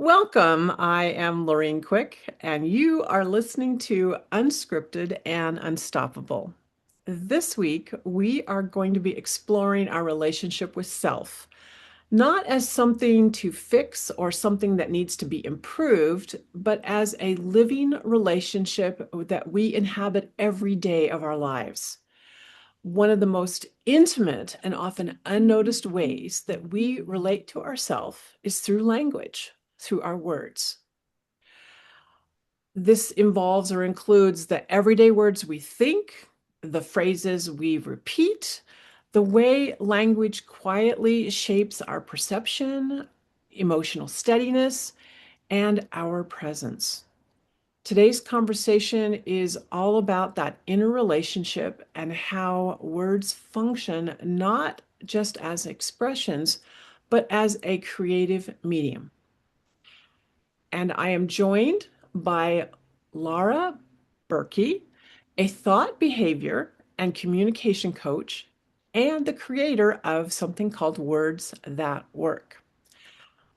Welcome. I am Laureen Quick, and you are listening to Unscripted and Unstoppable. This week, we are going to be exploring our relationship with self, not as something to fix or something that needs to be improved, but as a living relationship that we inhabit every day of our lives. One of the most intimate and often unnoticed ways that we relate to ourselves is through language, through our words. This involves or includes the everyday words we think, the phrases we repeat, the way language quietly shapes our perception, emotional steadiness, and our presence. Today's conversation is all about that inner relationship and how words function not just as expressions, but as a creative medium. And I am joined by Laura Burkey, a thought behavior and communication coach, and the creator of something called Words That Work.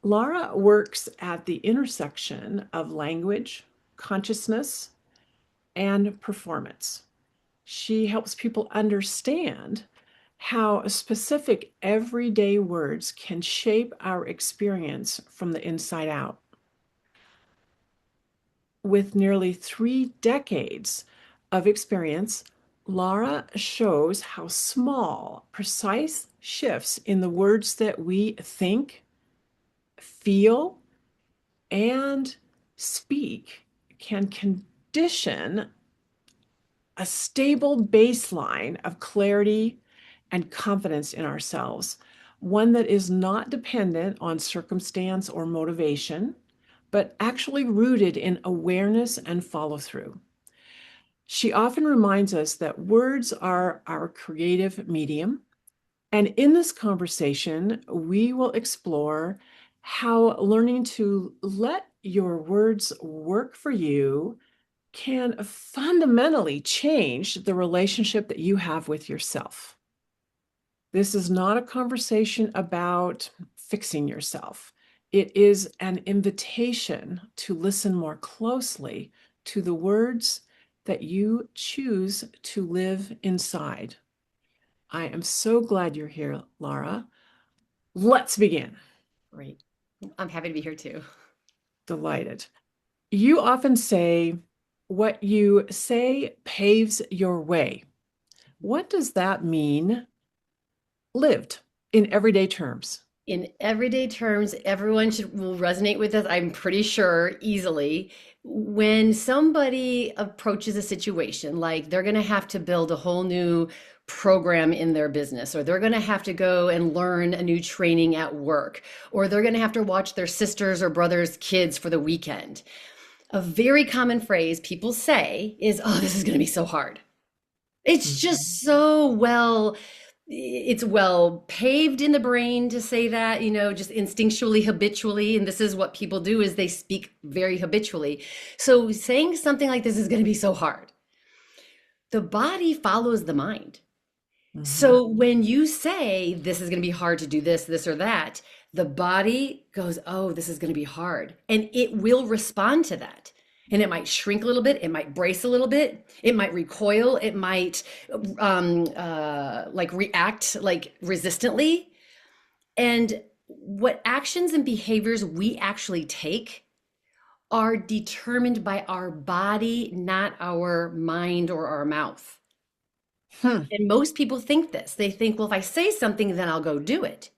Laura works at the intersection of language, consciousness, and performance. She helps people understand how specific everyday words can shape our experience from the inside out. With nearly 3 decades of experience, Laura shows how small, precise shifts in the words that we think, feel, and speak can condition a stable baseline of clarity and confidence in ourselves, one that is not dependent on circumstance or motivation, but actually rooted in awareness and follow through. She often reminds us that words are our creative medium. And in this conversation, we will explore how learning to let your words work for you can fundamentally change the relationship that you have with yourself. This is not a conversation about fixing yourself. It is an invitation to listen more closely to the words that you choose to live inside. I am so glad you're here, Laura. Let's begin. Great. I'm happy to be here too. Delighted. You often say, what you say paves your way. What does that mean, lived in everyday terms? In everyday terms, everyone will resonate with this, I'm pretty sure, easily. When somebody approaches a situation like they're going to have to build a whole new program in their business, or they're going to have to go and learn a new training at work, or they're going to have to watch their sisters or brothers' kids for the weekend, a very common phrase people say is, "Oh, this is going to be so hard." It's Mhm. just so it's well paved in the brain to say that, just instinctually, habitually. And this is what people do is they speak very habitually. So saying something like this is going to be so hard. The body follows the mind. Mhm. So when you say this is going to be hard to do this or that, the body goes, oh, this is going to be hard. And it will respond to that. And it might shrink a little bit. It might brace a little bit. It might recoil. It might like react like resistantly. And what actions and behaviors we actually take are determined by our body, not our mind or our mouth. Hmm. And most people think this. They think, well, if I say something, then I'll go do it.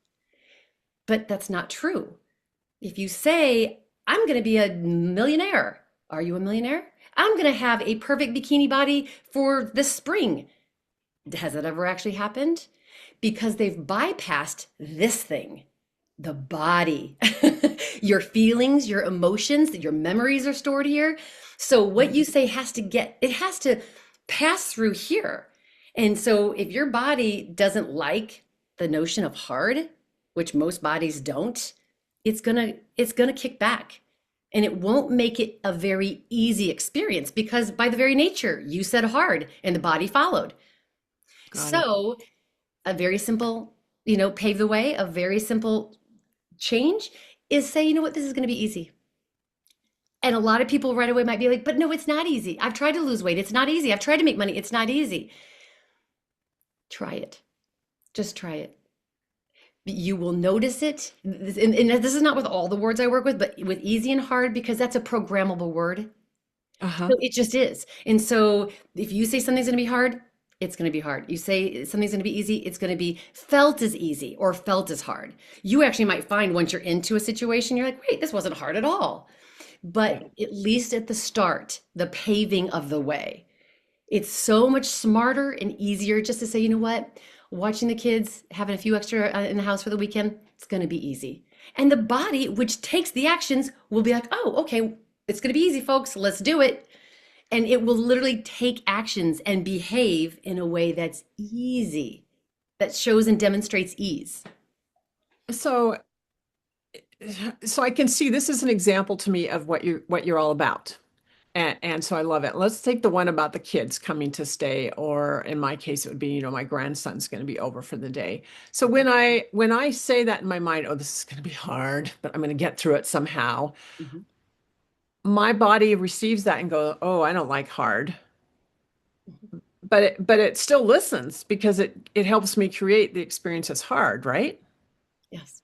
But that's not true. If you say, I'm going to be a millionaire, are you a millionaire? I'm going to have a perfect bikini body for this spring. Has that ever actually happened? Because they've bypassed this thing, the body. Your feelings, your emotions, your memories are stored here. So what you say it has to pass through here. And so if your body doesn't like the notion of hard, which most bodies don't, it's gonna kick back. And it won't make it a very easy experience because by the very nature, you said hard and the body followed. Got it. So a very simple, pave the way, a very simple change is say, you know what, this is going to be easy. And a lot of people right away might be like, but no, it's not easy. I've tried to lose weight. It's not easy. I've tried to make money. It's not easy. Try it. Just try it. You will notice it. And this is not with all the words I work with, but with easy and hard, because that's a programmable word. Uh-huh. So it just is. And so if you say something's going to be hard, it's going to be hard. You say something's going to be easy, it's going to be felt as easy or felt as hard. You actually might find once you're into a situation, you're like, wait, this wasn't hard at all. But Okay. at least at the start, the paving of the way, it's so much smarter and easier just to say, you know what? Watching the kids, having a few extra in the house for the weekend, it's going to be easy. And the body, which takes the actions, will be like, oh, okay, it's going to be easy, folks. Let's do it. And it will literally take actions and behave in a way that's easy, that shows and demonstrates ease. So so I can see this is an example to me of what you're all about. And so I love it. Let's take the one about the kids coming to stay, or in my case, it would be, my grandson's going to be over for the day. So when I say that in my mind, oh, this is going to be hard, but I'm going to get through it somehow, Mhm. my body receives that and goes, oh, I don't like hard. But it still listens because it helps me create the experience as hard, right? Yes.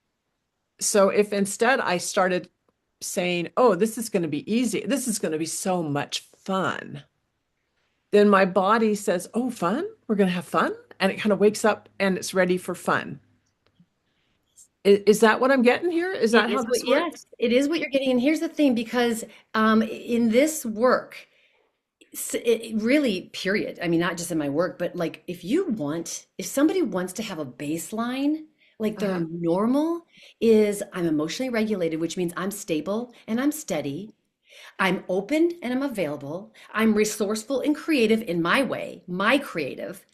So if instead I started saying, oh, this is going to be easy, this is going to be so much fun, then my body says, oh, fun? We're going to have fun? And it kind of wakes up and it's ready for fun. Is that what I'm getting here? Is It that how is this what, yes, works? it is what you're getting. And here's the thing, because in this work, really, period. I mean, not just in my work, but like if somebody wants to have a baseline, like their Uh-huh. normal is I'm emotionally regulated, which means I'm stable and I'm steady. I'm open and I'm available. I'm resourceful and creative in my way, my creative,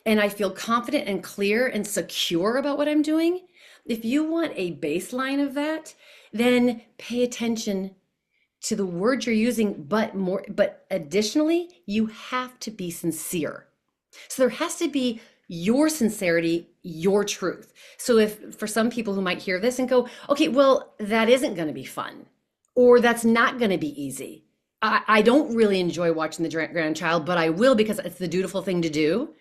and I feel confident and clear and secure about what I'm doing. If you want a baseline of that, then pay attention to the words you're using, but additionally, you have to be sincere. So there has to be your sincerity, your truth. So if for some people who might hear this and go, okay, well, that isn't going to be fun, or that's not going to be easy. I don't really enjoy watching the grandchild, but I will because it's the dutiful thing to do.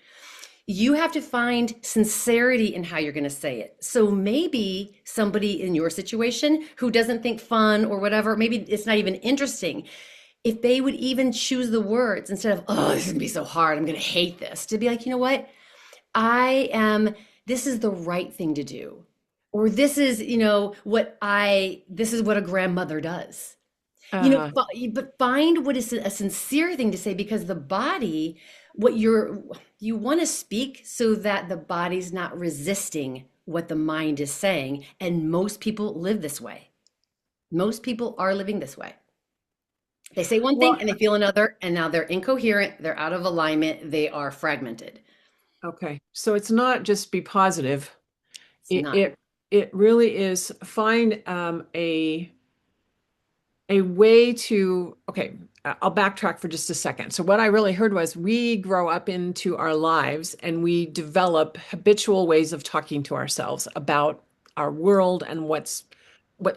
You have to find sincerity in how you're going to say it. So maybe somebody in your situation who doesn't think fun or whatever, maybe it's not even interesting. If they would even choose the words instead of, oh, this is going to be so hard, I'm going to hate this, to be like, you know what? This is the right thing to do. Or this is, this is what a grandmother does. Uh-huh. But find what is a sincere thing to say, because the body, you want to speak so that the body's not resisting what the mind is saying. And most people live this way. Most people are living this way. They say one thing Well, and they feel another, and now they're incoherent, they're out of alignment, they are fragmented. okay. So it's not just be positive. It's It not. it it really is find a way to, okay, I'll backtrack for just a second. So what I really heard was we grow up into our lives and we develop habitual ways of talking to ourselves about our world and what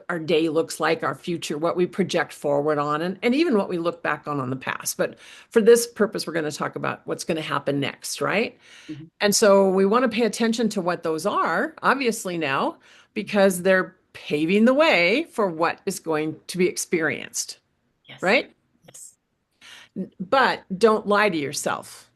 our day looks like, our future, what we project forward on, and even what we look back on the past. But for this purpose, we're going to talk about what's going to happen next, right? Mhm. And so we want to pay attention to what those are, obviously now, because they're paving the way for what is going to be experienced, Yes. right? Yes. But don't lie to yourself.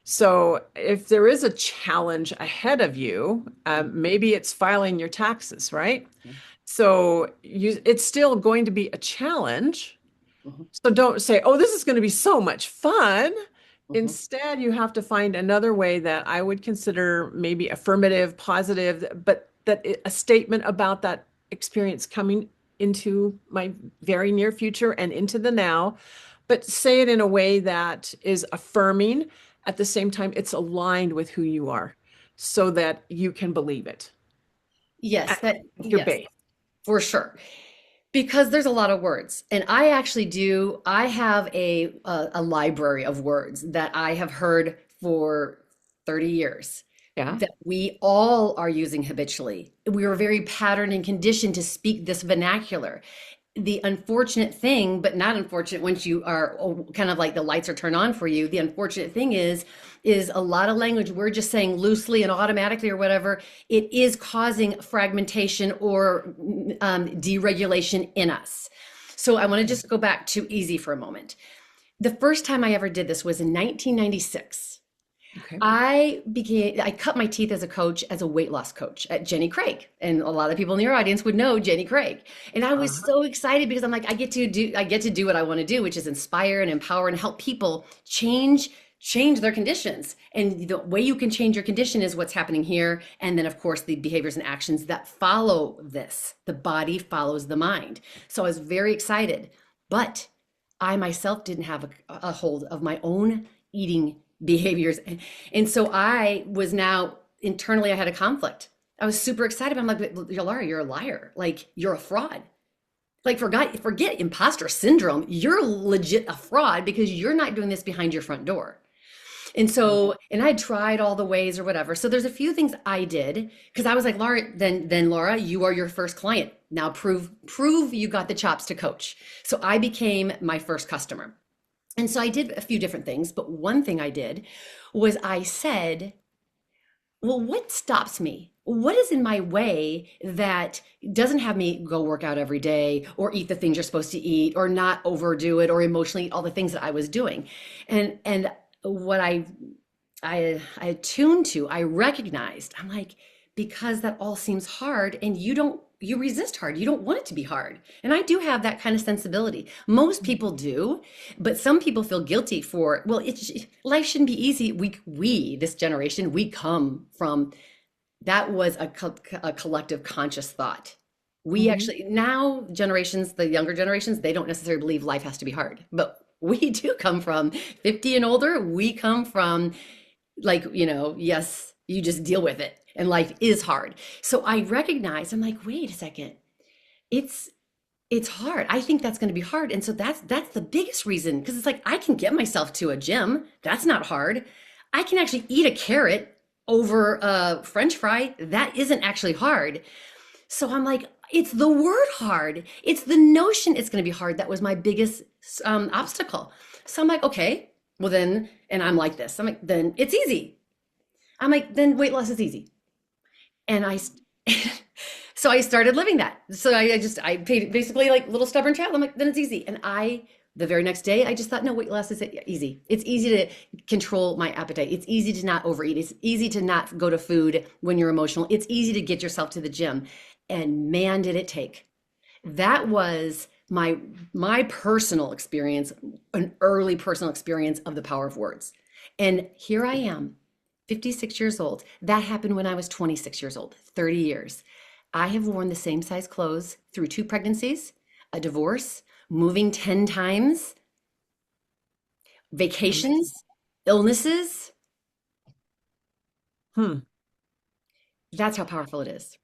So if there is a challenge ahead of you, maybe it's filing your taxes, right? Mhm. So it's still going to be a challenge. Mhm. So don't say, oh, this is going to be so much fun. Mhm. Instead, you have to find another way that I would consider maybe affirmative, positive, but a statement about that experience coming into my very near future and into the now, but say it in a way that is affirming. At the same time, it's aligned with who you are so that you can believe it Yes, at that your yes, base. for sure. Because there's a lot of words. And I have a library of words that I have heard for 30 years Yeah. that we all are using habitually. We are very patterned and conditioned to speak this vernacular. the unfortunate thing, but not unfortunate once you are kind of like the lights are turned on for you. The unfortunate thing is a lot of language we're just saying loosely and automatically or whatever. It is causing fragmentation or deregulation in us. So I want to just go back to easy for a moment. The first time I ever did this was in 1996. Okay. I cut my teeth as a coach, as a weight loss coach at Jenny Craig. And a lot of people in your audience would know Jenny Craig. And I was Uh-huh. so excited because I'm like, I get to do what I want to do, which is inspire and empower and help people change their conditions. And the way you can change your condition is what's happening here. And then of course the behaviors and actions that follow this. The body follows the mind. So I was very excited, but I myself didn't have a hold of my own eating behaviors. And so I was now internally, I had a conflict. I was super excited. I'm like, Laura, you're a liar. Like, you're a fraud. Like, forget imposter syndrome. You're legit a fraud because you're not doing this behind your front door. And so, and I tried all the ways or whatever. So there's a few things I did because I was like, Laura, then Laura, you are your first client. Now prove you got the chops to coach. So I became my first customer. And so I did a few different things, but one thing I did was I said, well, what stops me? What is in my way that doesn't have me go work out every day or eat the things you're supposed to eat or not overdo it or emotionally eat all the things that I was doing? And what I attuned to, I recognized, I'm like, because that all seems hard and you resist hard. You don't want it to be hard. And I do have that kind of sensibility. Most people do, but some people feel guilty for, well, life shouldn't be easy. This generation, we come from, that was a collective conscious thought. We Mhm. actually, now generations, the younger generations, they don't necessarily believe life has to be hard, but we do come from 50 and older. We come from like, yes, you just deal with it and life is hard. So I recognize, I'm like, wait a second, it's it's hard. I think that's going to be hard. And so that's the biggest reason because it's like I can get myself to a gym. That's not hard. I can actually eat a carrot over a French fry. That isn't actually hard. So I'm like, it's the word hard. It's the notion it's going to be hard. That was my biggest obstacle. So I'm like, okay, well then, and I'm like this. I'm like, then it's easy. I'm like, then weight loss is easy. And so I started living that. So I paid basically like little stubborn child. I'm like, then it's easy. And the very next day, I just thought, no, weight loss is easy. It's easy to control my appetite. It's easy to not overeat. It's easy to not go to food when you're emotional. It's easy to get yourself to the gym. And man, did it take. That was my personal experience, an early personal experience of the power of words. And here I am, 56 years old. That happened when I was 26 years old, 30 years. I have worn the same size clothes through two pregnancies, a divorce, moving 10 times, vacations, illnesses. Hmm. That's how powerful it is.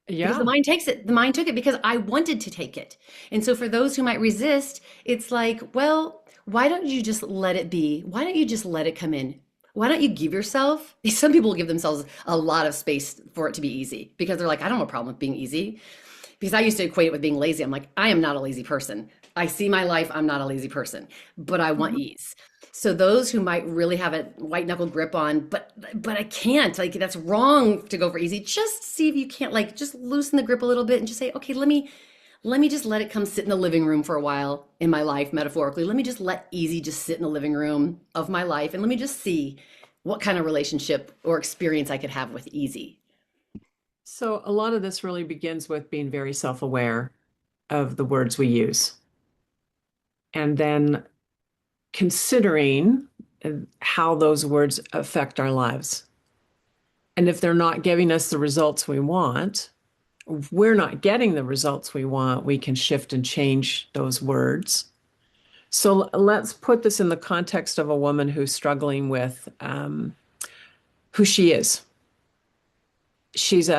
Because the Yeah. mind takes it. The mind took it because I wanted to take it. And so for those who might resist, it's like, well, why don't you just let it be? Why don't you just let it come in? Why don't you give yourself? Some people give themselves a lot of space for it to be easy because they're like, I don't have a problem with being easy. Because I used to equate it with being lazy. I'm like, I am not a lazy person. I see my life, I'm not a lazy person, but I want Mhm. ease. So those who might really have a white knuckle grip on, but I can't, like that's wrong to go for easy. Just see if you can't like just loosen the grip a little bit and just say, okay, let me just let it come sit in the living room for a while in my life, metaphorically. Let me just let easy just sit in the living room of my life and let me just see what kind of relationship or experience I could have with easy. So a lot of this really begins with being very self-aware of the words we use and then considering how those words affect our lives. And if they're not giving us the results we want, if we're not getting the results we want, we can shift and change those words. So let's put this in the context of a woman who's struggling with who she is. She's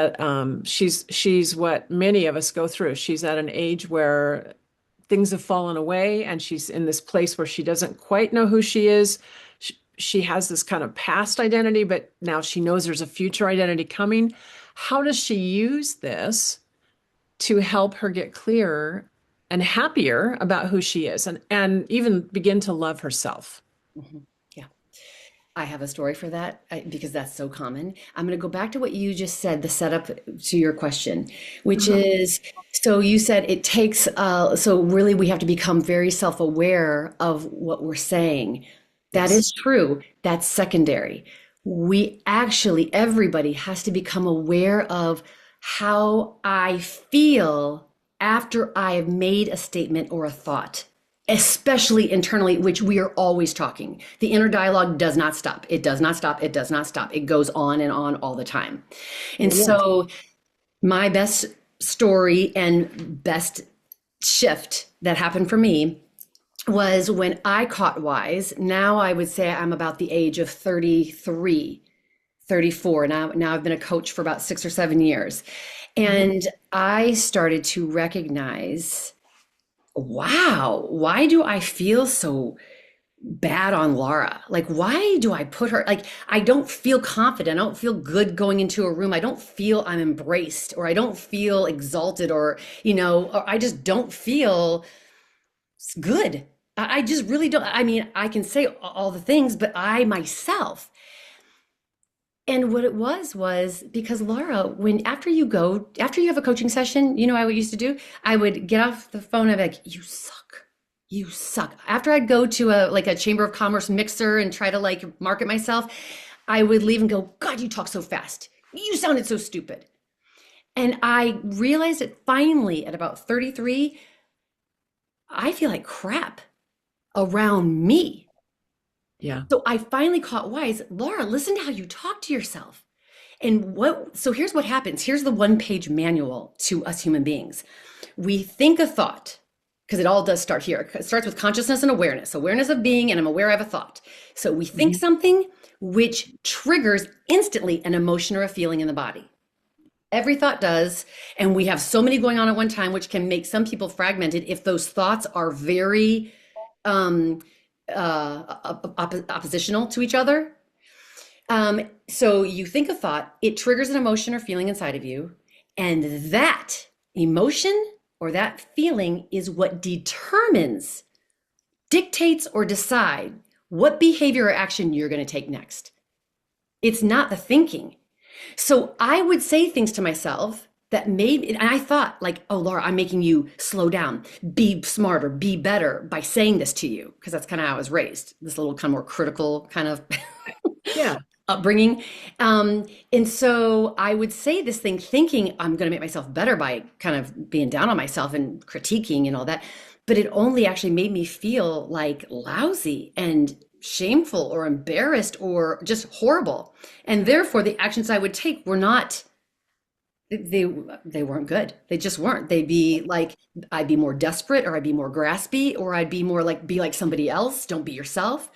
what many of us go through. She's at an age where things have fallen away and she's in this place where she doesn't quite know who she is. She has this kind of past identity, but now she knows there's a future identity coming. How does she use this to help her get clearer and happier about who she is and even begin to love herself. Mhm. Yeah. I have a story for that because that's so common. I'm going to go back to what you just said, the setup to your question, which Uh-huh. is so you said it takes, so really we have to become very self-aware of what we're saying. That Yes. is true. That's secondary. We actually, everybody has to become aware of how I feel after I have made a statement or a thought, especially internally, which we are always talking. The inner dialogue does not stop. It does not stop. It does not stop. It goes on and on all the time. And Yeah. so, my best story and best shift that happened for me was when I caught wise. Now I would say I'm about the age of 33, 34. Now I've been a coach for about 6 or 7 years. Mhm. And I started to recognize, wow, why do I feel so bad on Laura? Like, why do I put her, like, I don't feel confident. I don't feel good going into a room. I don't feel I'm embraced, or I don't feel exalted, or I just don't feel good. I just really don't. I mean, I can say all the things, but I myself. And what it was because Laura, after you have a coaching session, you know, I would used to do, I would get off the phone and I'd be like, you suck. You suck. After I'd go to a Chamber of Commerce mixer and try to like market myself, I would leave and go, God, you talk so fast. You sounded so stupid. And I realized it finally at about 33, I feel like crap around me. Yeah. So I finally caught wise, Laura, listen to how you talk to yourself. So here's what happens. Here's the one-page manual to us human beings. We think a thought, because it all does start here. It starts with consciousness and awareness of being, and I'm aware I have a thought. So we think Mhm. something which triggers instantly an emotion or a feeling in the body. Every thought does. And we have so many going on at one time, which can make some people fragmented if those thoughts are very um, oppositional to each other. So you think a thought, it triggers an emotion or feeling inside of you, and that emotion or that feeling is what determines, dictates, or decide what behavior or action you're going to take next. It's not the thinking. So I would say things to myself that made, and I thought like, oh, Laura, I'm making you slow down, be smarter, be better by saying this to you, because that's kind of how I was raised, this little kind of more critical kind of Yeah. upbringing. And so I would say this thing thinking I'm going to make myself better by kind of being down on myself and critiquing and all that. But it only actually made me feel like lousy and shameful or embarrassed or just horrible. And therefore, the actions I would take were not. They weren't good. They just weren't. They'd be like I'd be more desperate, or I'd be more graspy, or I'd be more like be like somebody else. Don't be yourself.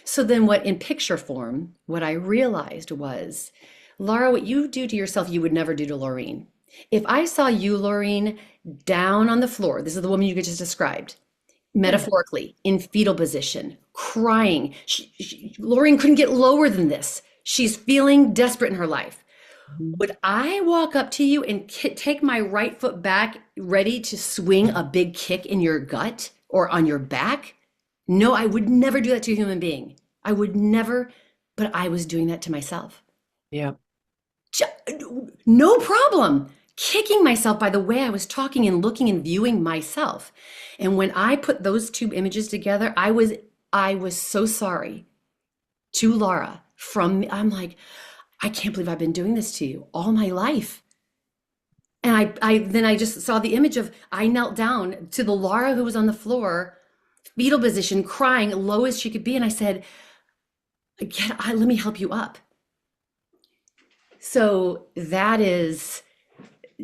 So then what in picture form, what I realized was, Laura, what you do to yourself, you would never do to Laureen. If I saw you, Laureen, down on the floor, this is the woman you just described, Yeah. metaphorically, in fetal position, crying. Laureen couldn't get lower than this. She's feeling desperate in her life. Mhm. Would I walk up to you and take my right foot back, ready to swing a big kick in your gut or on your back? No, I would never do that to a human being. I would never, but I was doing that to myself. Yeah. No problem. Kicking myself by the way I was talking and looking and viewing myself. And when I put those two images together, I was so sorry to Laura I'm like, I can't believe I've been doing this to you all my life. And then I just saw the image of I knelt down to the Laura who was on the floor, fetal position, crying, low as she could be. And I said, let me help you up. So that is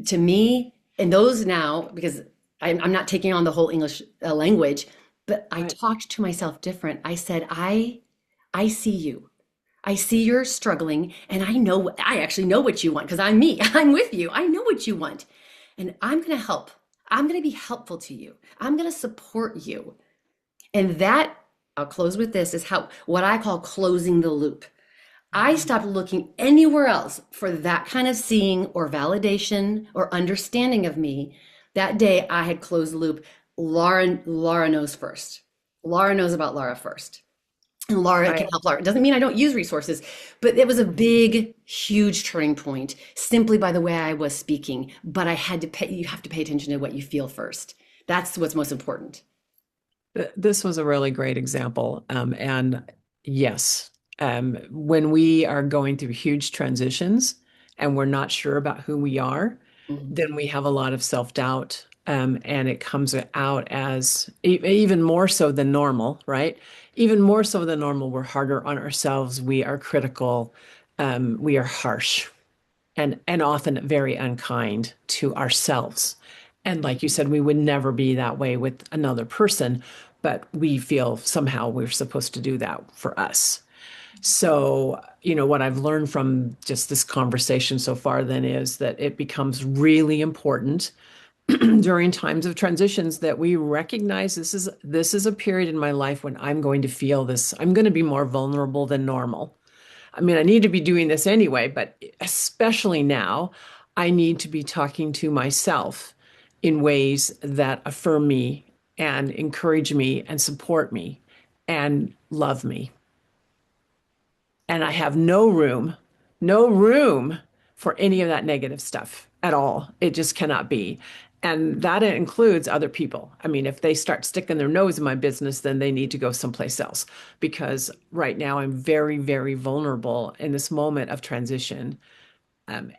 to me, and those now, because I'm not taking on the whole English language, but I Right. talked to myself different. I said, I see you. I see you're struggling, and I actually know what you want because I'm me. I'm with you. I know what you want. And I'm going to help. I'm going to be helpful to you. I'm going to support you. And that, I'll close with this, is how what I call closing the loop. I Mhm. stopped looking anywhere else for that kind of seeing or validation or understanding of me That day I had closed the loop. Laura knows first. Laura knows about Laura first. And Laura I can help Laura. It doesn't mean I don't use resources, but it was a big, huge turning point simply by the way I was speaking. But I had to pay, you have to pay attention to what you feel first. That's what's most important. This was a really great example. And yes, when we are going through huge transitions and we're not sure about who we are, Mhm. then we have a lot of self-doubt. And it comes out as even more so than normal, right? Even more so than normal, we're harder on ourselves. We are critical. We are harsh and often very unkind to ourselves. And like you said, we would never be that way with another person, but we feel somehow we're supposed to do that for us. So, what I've learned from just this conversation so far then is that it becomes really important during times of transitions that we recognize this is a period in my life when I'm going to feel this. I'm going to be more vulnerable than normal. I mean, I need to be doing this anyway, but especially now, I need to be talking to myself in ways that affirm me and encourage me and support me and love me. And I have no room for any of that negative stuff at all. It just cannot be. And that includes other people. I mean, if they start sticking their nose in my business, then they need to go someplace else because right now I'm very, very vulnerable in this moment of transition.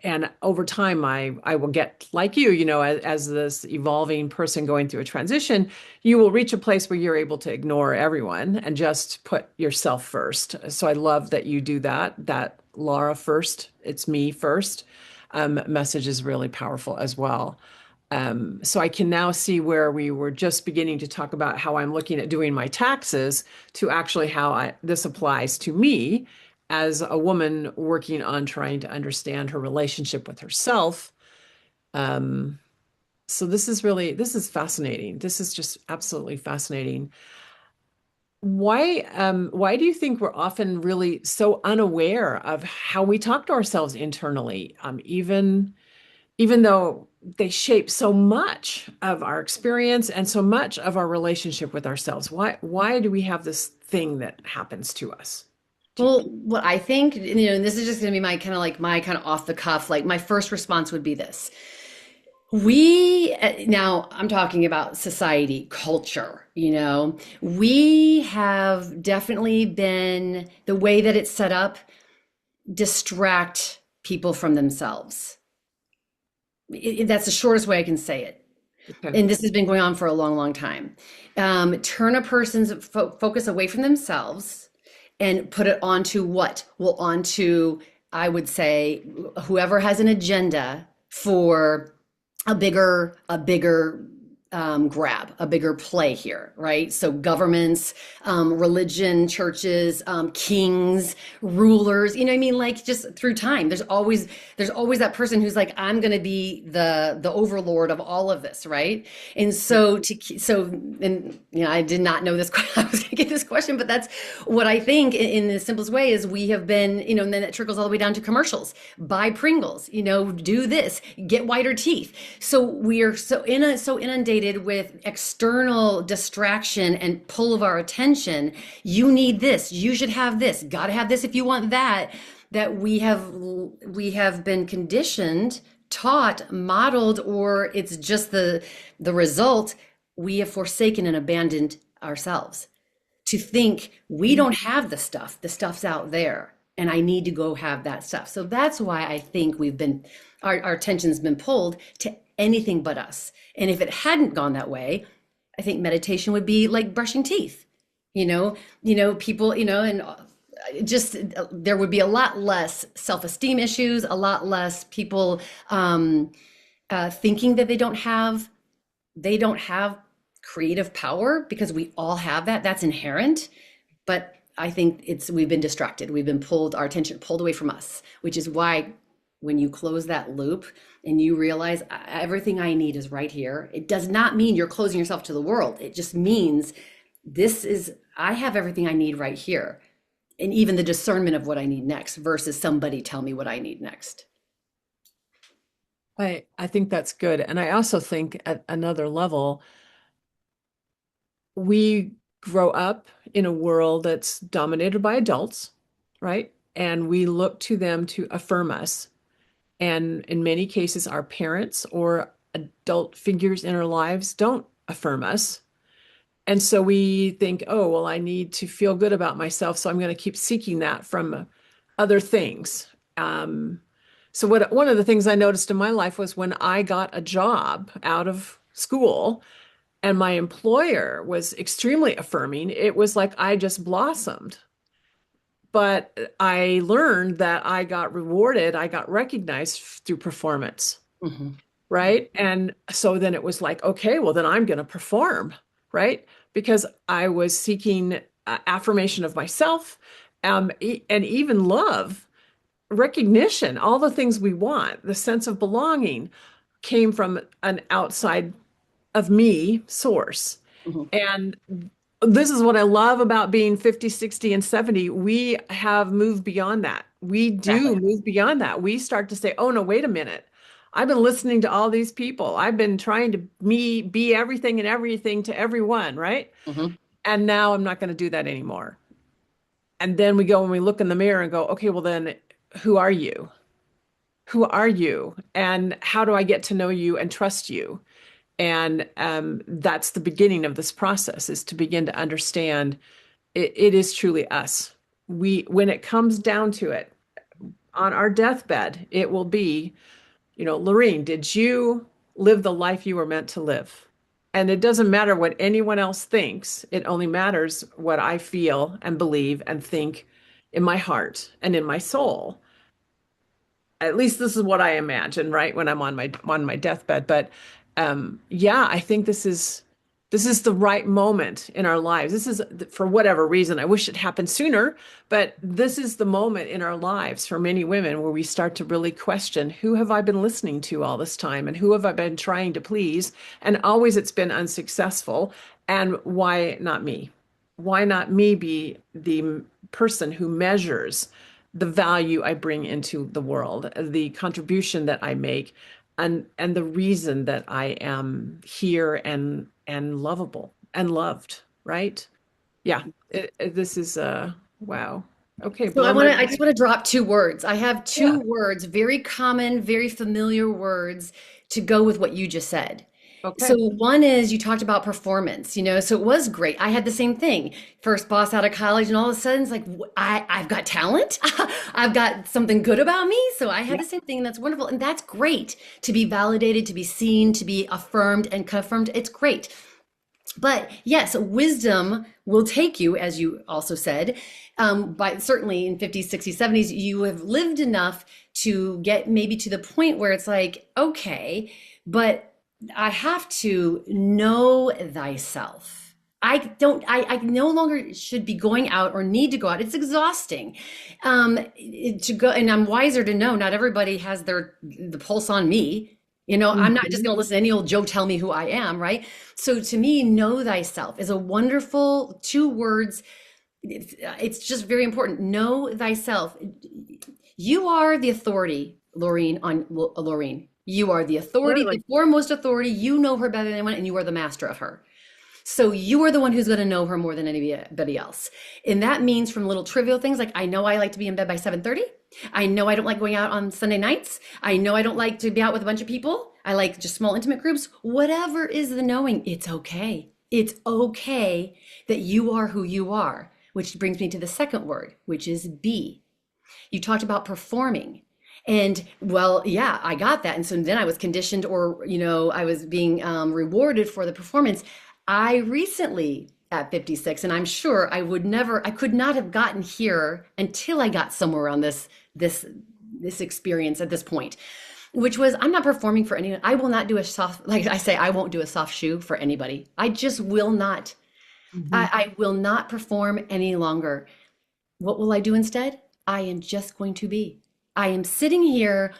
And over time, I will get like as this evolving person going through a transition, you will reach a place where you're able to ignore everyone and just put yourself first. So I love that you do that Laura first, it's me first message is really powerful as well. So I can now see where we were just beginning to talk about how I'm looking at doing my taxes to actually how this applies to me as a woman working on trying to understand her relationship with herself. Um, so this is fascinating. This is just absolutely fascinating. Why do you think we're often really so unaware of how we talk to ourselves internally, even though they shape so much of our experience and so much of our relationship with ourselves? Why do we have this thing that happens to us? Do Well, what I think, and this is just going to be my kind of off the cuff, like my first response would be this. Now I'm talking about society, culture, we have definitely been, the way that it's set up, distract people from themselves. That's the shortest way I can say it. okay. And this has been going on for a long, long time. Turn a person's focus away from themselves and put it onto what? Well, onto, I would say, whoever has an agenda for a bigger grab, a bigger play here, right? So governments, religion, churches, kings, rulers, you know what I mean? Like just through time, there's always that person who's like, I'm going to be the overlord of all of this, right? And I did not know this. I was going to get this question, but that's what I think in the simplest way is we have been, and then it trickles all the way down to commercials. Buy Pringles, do this, get whiter teeth. So we are so inundated with external distraction and pull of our attention. You need this, you should have this, got to have this if you want that, that we have been conditioned, taught, modeled, or it's just the result. We have forsaken and abandoned ourselves to think we don't have the stuff's out there and I need to go have that stuff. So that's why I think our attention's been pulled to anything but us. And if it hadn't gone that way, I think meditation would be like brushing teeth. People, and just there would be a lot less self-esteem issues, a lot less people thinking that they don't have creative power, because we all have that's inherent. But I think we've been distracted, we've been our attention pulled away from us, which is why when you close that loop and you realize everything I need is right here, it does not mean you're closing yourself to the world. It just means I have everything I need right here. And even the discernment of what I need next versus somebody tell me what I need next. I think that's good. And I also think at another level, we grow up in a world that's dominated by adults, right? And we look to them to affirm us. And in many cases, our parents or adult figures in our lives don't affirm us. And so we think, oh, well, I need to feel good about myself. So I'm going to keep seeking that from other things. Um, one of the things I noticed in my life was when I got a job out of school and my employer was extremely affirming, it was like I just blossomed. But I learned that I got rewarded, I got recognized through performance, Hmm. right? And so then it was like, okay, well, then I'm going to perform, right? Because I was seeking affirmation of myself, and even love, recognition, all the things we want, the sense of belonging came from an outside of me source. Hmm. And this is what I love about being 50, 60, and 70. We have moved beyond that. We do Exactly. move beyond that. We start to say, oh, no, wait a minute. I've been listening to all these people. I've been trying to be everything and everything to everyone, right? Hmm. And now I'm not going to do that anymore. And then we go and we look in the mirror and go, okay, well, then who are you? Who are you? And how do I get to know you and trust you? And that's the beginning of this process is to begin to understand it is truly us. When it comes down to it, on our deathbed, it will be, Laureen, did you live the life you were meant to live? And it doesn't matter what anyone else thinks. It only matters what I feel and believe and think in my heart and in my soul. At least this is what I imagine, right, when I'm on my deathbed. But yeah, I think this is the right moment in our lives. This is for whatever reason. I wish it happened sooner, but this is the moment in our lives for many women where we start to really question who have I been listening to all this time and who have I been trying to please? And always it's been unsuccessful. And why not me? Why not me be the person who measures the value I bring into the world, the contribution that I make, and the reason that I am here and lovable and loved, right? Yeah, this is wow. Okay, So blow my I just want to drop two words. I have two yeah. words, very common, very familiar words to go with what you just said. So Okay. one is you talked about performance, so it was great. I had the same thing. First boss out of college, and all of a sudden it's like I've got talent. I've got something good about me. So I had Yeah. the same thing, and that's wonderful. And that's great to be validated, to be seen, to be affirmed and confirmed. It's great. But yes, wisdom will take you, as you also said, by certainly in 50s, 60s, 70s, you have lived enough to get maybe to the point where it's like, okay, but I have to know thyself. I no longer should be going out or need to go out. It's exhausting to go, and I'm wiser to know not everybody has the pulse on me. I'm not just Mhm. going to listen to any old Joe tell me who I am, right? So to me, know thyself is a wonderful two words. It's just very important. Know thyself. You are the authority, Laureen, on Laureen. You are the authority, the Absolutely. foremost authority. You know her better than anyone, and you are the master of her. So you are the one who's going to know her more than anybody else. And that means from little trivial things like I know I like to be in bed by 7:30. I know I don't like going out on Sunday nights. I know I don't like to be out with a bunch of people. I like just small intimate groups. Whatever is the knowing, it's okay. It's okay that you are who you are, which brings me to the second word, which is be. You talked about performing. And well, yeah, I got that. And so then I was conditioned, or, I was being rewarded for the performance. I recently, at 56, and I'm sure I could not have gotten here until I got somewhere on this experience at this point, which was I'm not performing for anyone. I will not do a soft, like I say, I won't do a soft shoe for anybody. I just will not. Mhm. I will not perform any longer. What will I do instead? I am just going to be. I am sitting here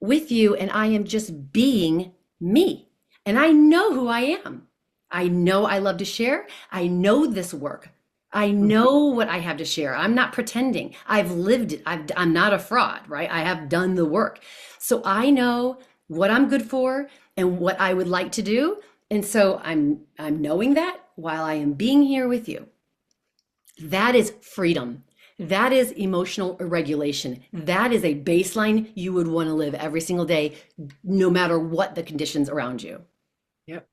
with you and I am just being me. And I know who I am. I know I love to share. I know this work. I know what I have to share. I'm not pretending. I've lived it. I'm not a fraud, right? I have done the work. So I know what I'm good for and what I would like to do. And so I'm knowing that while I am being here with you. That is freedom. That is emotional regulation. That is a baseline you would want to live every single day, no matter what the conditions around you. Yep.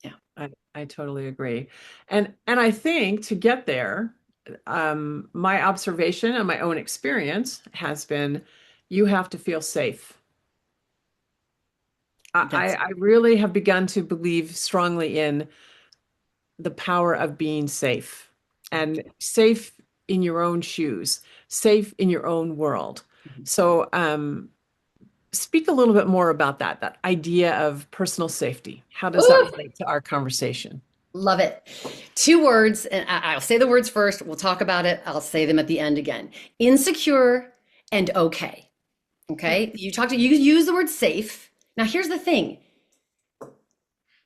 Yeah. I totally agree. And I think to get there, my observation and my own experience has been you have to feel safe. That's I really have begun to believe strongly in the power of being safe and safe in your own shoes, safe in your own world. So, speak a little bit more about that idea of personal safety. How does that Ooh, relate to our conversation? love it. Two words, and I'll say the words first. We'll talk about it. I'll say them at the end again. Insecure and okay. Okay. You use the word safe. Now here's the thing.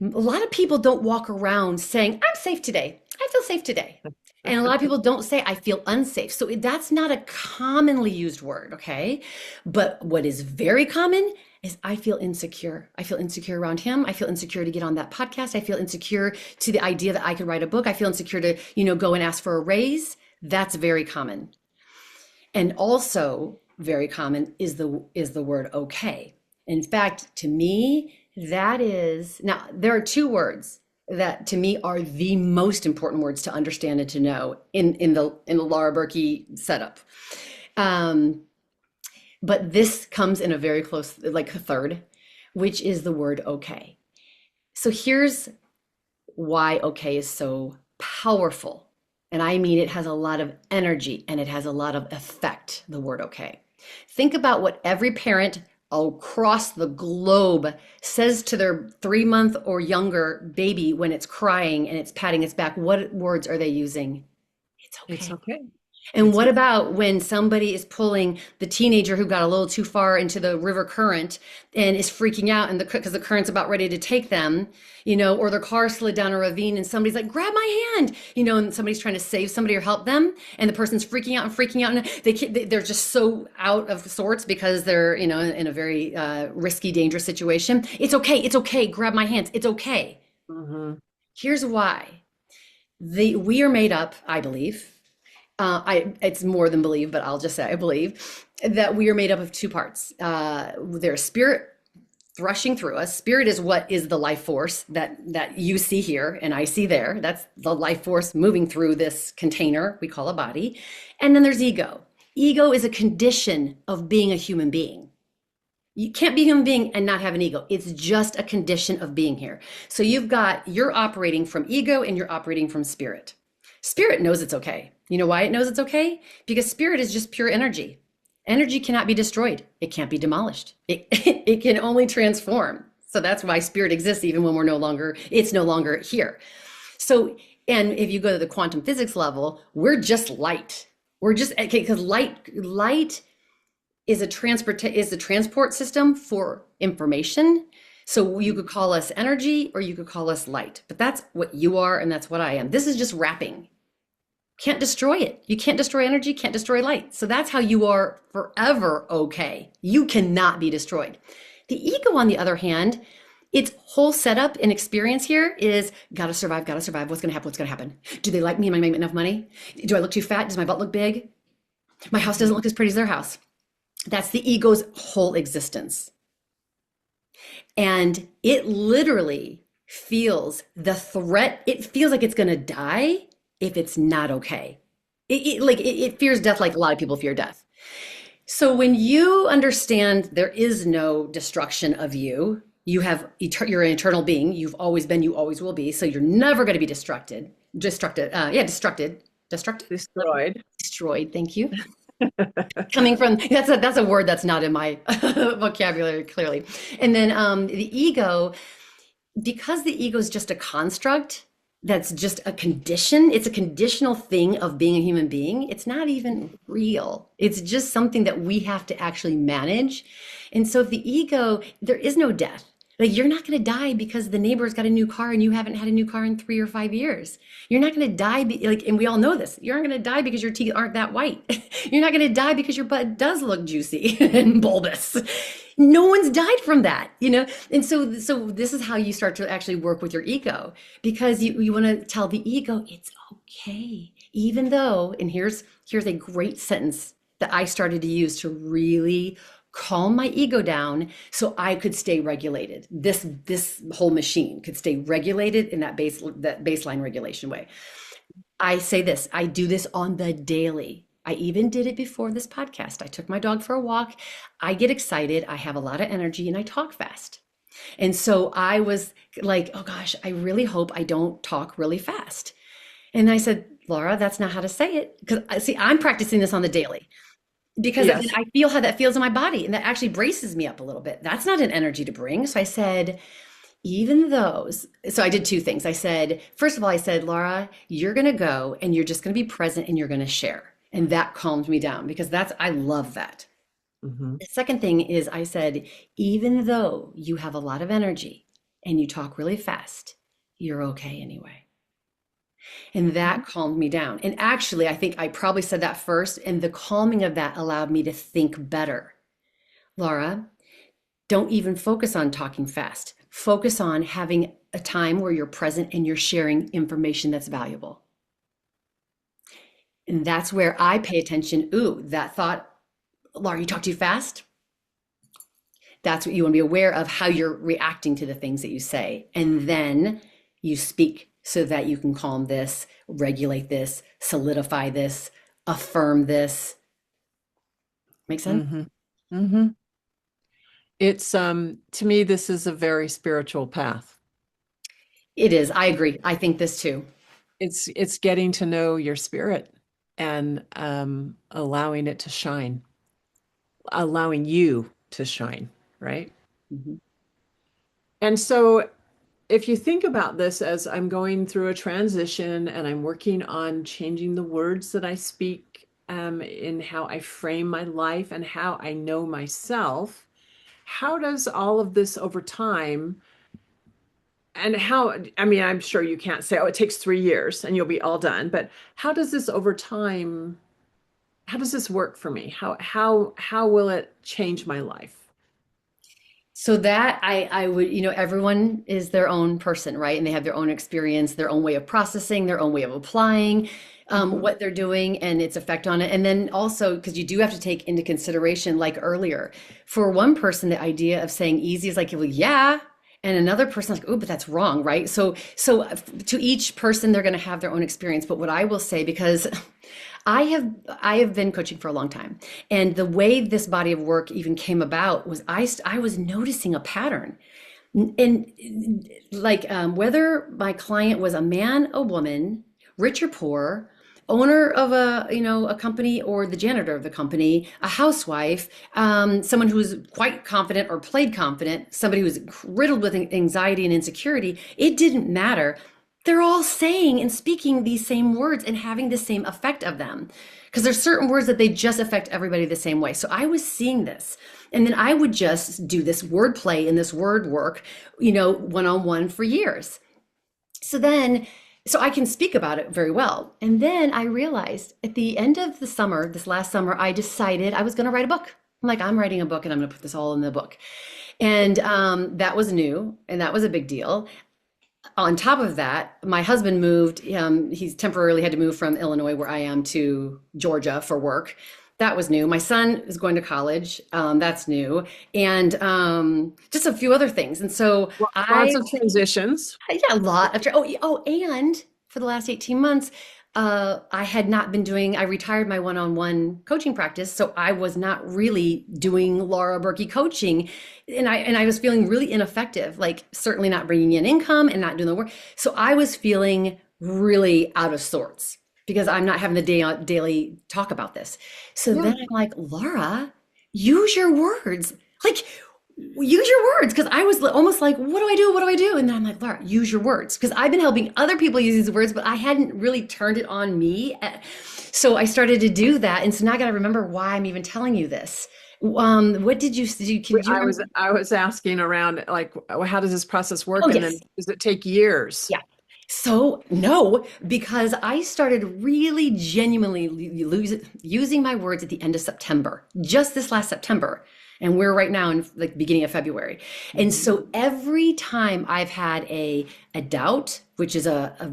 A lot of people don't walk around saying, I'm safe today. I feel safe today. And a lot of people don't say, I feel unsafe. So that's not a commonly used word, okay? But what is very common is I feel insecure. I feel insecure around him. I feel insecure to get on that podcast. I feel insecure to the idea that I could write a book. I feel insecure to, go and ask for a raise. That's very common. And also very common is the word okay. In fact, to me, that is now there are two words that to me are the most important words to understand and to know in the Laura Burkey setup. But this comes in a very close, like a third, which is the word okay. So here's why okay is so powerful. And I mean, it has a lot of energy and it has a lot of effect, the word okay. Think about what every parent across the globe says to their 3-month or younger baby when it's crying and it's patting its back. What words are they using? It's It's okay. okay. And It's what okay. about when somebody is pulling the teenager who got a little too far into the river current and is freaking out and because the current's about ready to take them, or their car slid down a ravine and somebody's like, grab my hand, and somebody's trying to save somebody or help them. And the person's freaking out and they're just so out of sorts because they're, in a very risky, dangerous situation. It's okay. It's okay. Grab my hands. It's okay. Mhm. Here's why. We are made up, I believe, it's more than believe, but I'll just say I believe that we are made up of two parts. There's spirit threshing through us. Spirit is what is the life force that you see here and I see there. That's the life force moving through this container we call a body. And then there's ego. Ego is a condition of being a human being. You can't be a human being and not have an ego. It's just a condition of being here. So you're operating from ego and you're operating from spirit. Spirit knows it's okay. You know why it knows it's okay? Because spirit is just pure energy. Energy cannot be destroyed. It can't be demolished. It can only transform. So that's why spirit exists even when it's no longer here. So, and if you go to the quantum physics level, we're just light. We're just, okay, because light is a transport system for information. So you could call us energy or you could call us light, but that's what you are and that's what I am. This is just wrapping. Can't destroy it. You can't destroy energy, can't destroy light. So that's how you are forever okay. You cannot be destroyed. The ego, on the other hand, its whole setup and experience here is gotta survive, gotta survive. What's gonna happen? What's gonna happen? Do they like me? Am I making enough money? Do I look too fat? Does my butt look big? My house doesn't look as pretty as their house. That's the ego's whole existence. And it literally feels the threat. It feels like it's gonna die if it's not okay. It fears death like a lot of people fear death. So when you understand there is no destruction of you, you're an eternal being. You've always been, you always will be. So you're never going to be Destroyed. destroyed. Thank you. Coming from that's a word that's not in my vocabulary clearly. And then the ego, because the ego is just a construct, that's just a condition. It's a conditional thing of being a human being. It's not even real. It's just something that we have to actually manage. And so if the ego, there is no death. Like, you're not going to die because the neighbor's got a new car and you haven't had a new car in 3 or 5 years. You're not going to die, and we all know this. You're not going to die because your teeth aren't that white. You're not going to die because your butt does look juicy and bulbous. No one's died from that, you know? And so this is how you start to actually work with your ego, because you want to tell the ego it's okay. Even though, and here's a great sentence that I started to use to really calm my ego down so I could stay regulated. This whole machine could stay regulated in that baseline regulation way. I say this, I do this on the daily. I even did it before this podcast. I took my dog for a walk. I get excited, I have a lot of energy, and I talk fast. And so I was like, oh gosh, I really hope I don't talk really fast. And I said, Laura, that's not how to say it. Because see, I'm practicing this on the daily because then Yes. I feel how that feels in my body, and that actually braces me up a little bit. That's not an energy to bring. So I said, even those, so I did two things. I said, first of all, I said, Laura, you're going to go and you're just going to be present and you're going to share. And that calmed me down because I love that. Hmm. The second thing is I said, even though you have a lot of energy and you talk really fast, you're okay anyway. And that calmed me down. And actually, I think I probably said that first, and the calming of that allowed me to think better. Laura, don't even focus on talking fast. Focus on having a time where you're present and you're sharing information that's valuable. And that's where I pay attention. Ooh, that thought, Laura, you talk too fast. That's what you want to be aware of, how you're reacting to the things that you say. And then you speak so that you can calm this, regulate this, solidify this, affirm this. Make sense? Hmm. Hmm. It's to me, this is a very spiritual path. It is. I agree. I think this too. It's getting to know your spirit and allowing it to shine, allowing you to shine, right? Mhm. And so if you think about this as I'm going through a transition and I'm working on changing the words that I speak, in how I frame my life and how I know myself, how does all of this over time, and how, I mean, I'm sure you can't say, oh, it takes 3 years and you'll be all done, but how does this over time, how does this work for me? How will it change my life? So that I would, everyone is their own person, right? And they have their own experience, their own way of processing, their own way of applying Mhm. what they're doing and its effect on it. And then also, because you do have to take into consideration, like earlier, for one person, the idea of saying easy is like, well, yeah. And another person's like, oh, but that's wrong, right? So to each person, they're going to have their own experience. But what I will say, because I have been coaching for a long time, and the way this body of work even came about was I was noticing a pattern, and like whether my client was a man, a woman, rich or poor, owner of a company or the janitor of the company, a housewife, someone who was quite confident or played confident, somebody who was riddled with anxiety and insecurity, it didn't matter. They're all saying and speaking these same words and having the same effect of them. Because there's certain words that they just affect everybody the same way. So I was seeing this. And then I would just do this word play and this word work, one on one for years. So then, so I can speak about it very well. And then I realized at the end of the summer, this last summer, I decided I was going to write a book. I'm like, I'm writing a book and I'm going to put this all in the book. And that was new and that was a big deal. On top of that, my husband moved. He's temporarily had to move from Illinois, where I am, to Georgia for work. That was new. My son is going to college. That's new. And just a few other things. And so Lots of transitions. yeah, a lot of, and for the last 18 months, I had not been doing, I retired my one-on-one coaching practice. So I was not really doing Laura Burkey coaching. And I was feeling really ineffective, like certainly not bringing in income and not doing the work. So I was feeling really out of sorts because I'm not having the daily talk about this. So Yeah. then I'm like, Laura, use your words. Like, use your words, because I was almost like, what do I do? What do I do? And then I'm like, Laura, use your words, because I've been helping other people use these words, but I hadn't really turned it on me. So I started to do that. And so now I got to remember why I'm even telling you this. What did you do? Can you remember? I was asking around, like, how does this process Oh, work? And then yes. does it take years? Yeah. So, no, because I started really genuinely using my words at the end of September, just this last September. And we're right now in like beginning of February. And Mhm. so every time I've had a doubt, which is a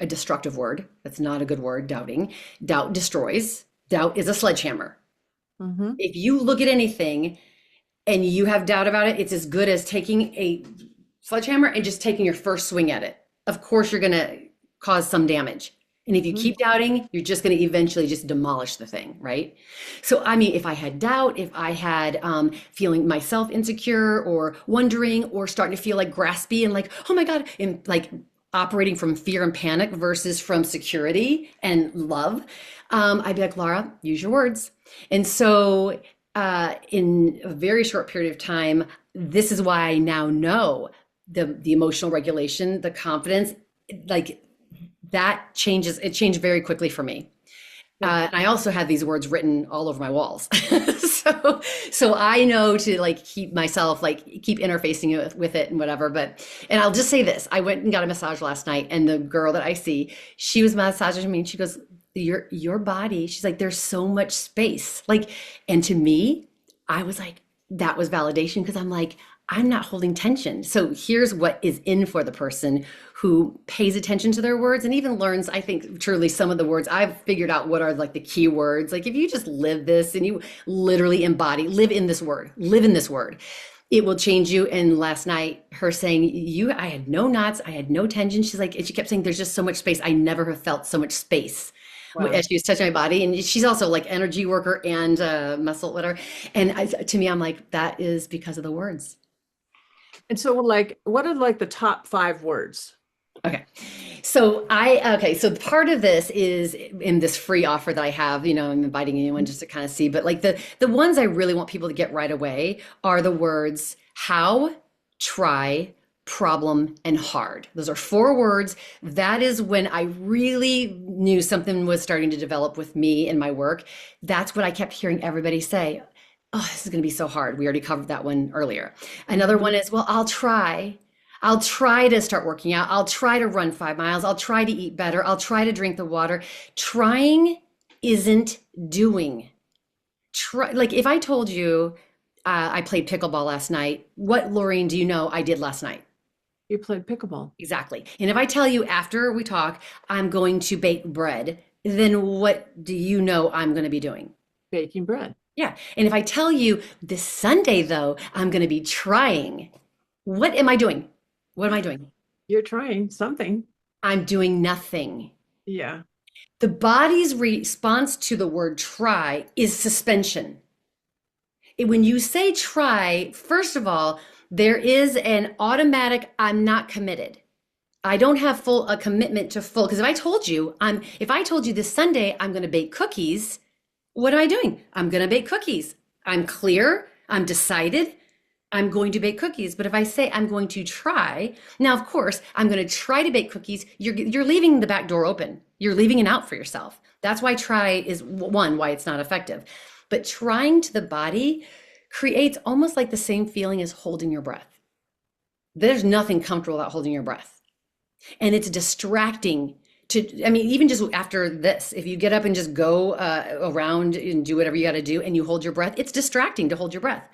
destructive word, that's not a good word, doubting, doubt destroys. Doubt is a sledgehammer. Mhm. If you look at anything and you have doubt about it, it's as good as taking a sledgehammer and just taking your first swing at it. Of course, you're going to cause some damage. And if you Mhm. keep doubting, you're just going to eventually just demolish the thing, right? So, I mean, if I had doubt, if I had feeling myself insecure or wondering or starting to feel like graspy and like, oh my God, and like operating from fear and panic versus from security and love, I'd be like, Laura, use your words. And so, in a very short period of time, this is why I now know the emotional regulation, the confidence, like that changes. It changed very quickly for me. Yeah. And I also had these words written all over my walls. so, so I know to like keep myself, like keep interfacing with it and whatever. But, and I'll just say this, I went and got a massage last night and the girl that I see, she was massaging me and she goes, your body, she's like, there's so much space. Like, and to me, I was like, that was validation because I'm like, I'm not holding tension. So here's what is in for the person who pays attention to their words and even learns, I think, truly some of the words. I've figured out what are like the key words. Like if you just live this and you literally embody, live in this word, it will change you. And last night, her saying, I had no knots, I had no tension. She's like, and she kept saying, there's just so much space. I never have felt so much space Wow. as she was touching my body. And she's also like energy worker and muscle, whatever. And to me, I'm like, that is because of the words. And so, like, what are like the top five words? Okay. So part of this is in this free offer that I have, I'm inviting anyone just to kind of see, but like the ones I really want people to get right away are the words how, try, problem, and hard. Those are four words. That is when I really knew something was starting to develop with me in my work. That's what I kept hearing everybody say. Oh, this is going to be so hard. We already covered that one earlier. Another Mhm. one is, well, I'll try. I'll try to start working out. I'll try to run 5 miles. I'll try to eat better. I'll try to drink the water. Trying isn't doing. Try, like if I told you I played pickleball last night, what, Laureen, do you know I did last night? You played pickleball, Exactly. And if I tell you after we talk, I'm going to bake bread, then what do you know I'm going to be doing? baking bread. Yeah. And if I tell you this Sunday, though, I'm going to be trying, what am I doing? What am I doing? You're trying something. I'm doing nothing. Yeah. The body's response to the word try is suspension. When you say try, first of all, there is an automatic, I'm not committed. I don't have full a commitment to full because if I told you this Sunday I'm going to bake cookies, what am I doing? I'm going to bake cookies. I'm clear, I'm decided, I'm going to bake cookies. But if I say I'm going to try, now of course, I'm going to try to bake cookies, you're leaving the back door open. You're leaving an out for yourself. That's why try is one, why it's not effective. But trying to the body creates almost like the same feeling as holding your breath. There's nothing comfortable about holding your breath. And it's distracting to, I mean, even just after this, if you get up and just go around and do whatever you got to do and you hold your breath, it's distracting to hold your breath.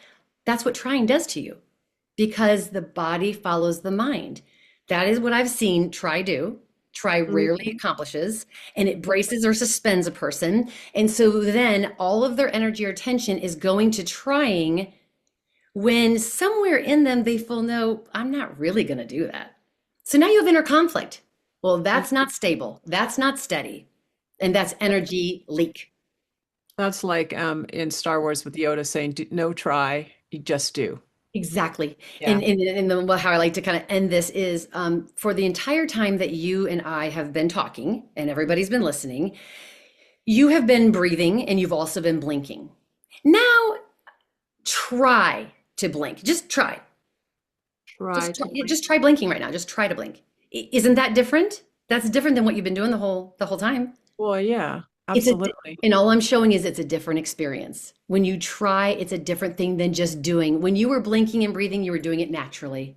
That's what trying does to you because the body follows the mind. That is what I've seen try do. Try rarely Mhm. accomplishes, and it braces or suspends a person. And so then all of their energy or attention is going to trying when somewhere in them they feel, no, I'm not really going to do that. So now you have inner conflict. Well, that's not stable. That's not steady. And that's energy leak. That's like in Star Wars with Yoda saying, no try, you just do. Exactly. Yeah. Well, how I like to kind of end this is for the entire time that you and I have been talking and everybody's been listening, you have been breathing and you've also been blinking. Now try to blink. Just try. Try to Just blink. try blinking right now. Just try to blink. Isn't that different? That's different than what you've been doing the whole time. Well, yeah. It's a, Absolutely. and all I'm showing is it's a different experience. When you try, it's a different thing than just doing. When you were blinking and breathing, you were doing it naturally.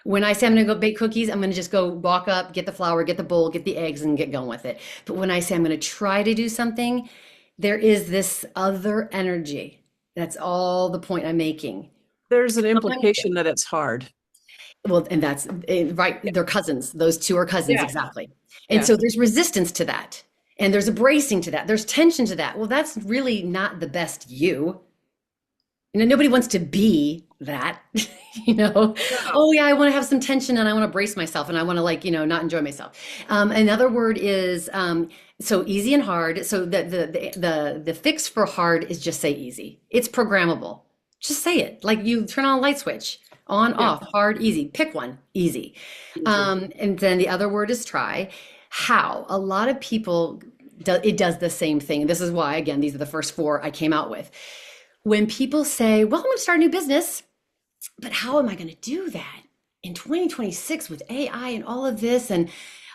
When I say I'm going to go bake cookies, I'm going to just go walk up, get the flour, get the bowl, get the eggs, and get going with it. But when I say I'm going to try to do something, there is this other energy. That's all the point I'm making. There's an Sometimes, implication that it's hard. well, and that's right. Yeah. They're cousins. Those two are cousins, Yeah. exactly. And Yeah. so there's resistance to that. And there's a bracing to that. There's tension to that. Well, that's really not the best you. Nobody wants to be that, you know. No. Oh yeah, I want to have some tension and I want to brace myself and I want to like, not enjoy myself. Another word is so easy and hard. So the fix for hard is just say easy. It's programmable. Just say it. Like you turn on a light switch, on, Yeah. off, hard, easy. Pick one, easy. Easy. And then the other word is try. How? A lot of people it does the same thing. This is why, again, these are the first four I came out with. When people say, well, I'm going to start a new business, but how am I going to do that in 2026 with AI and all of this? And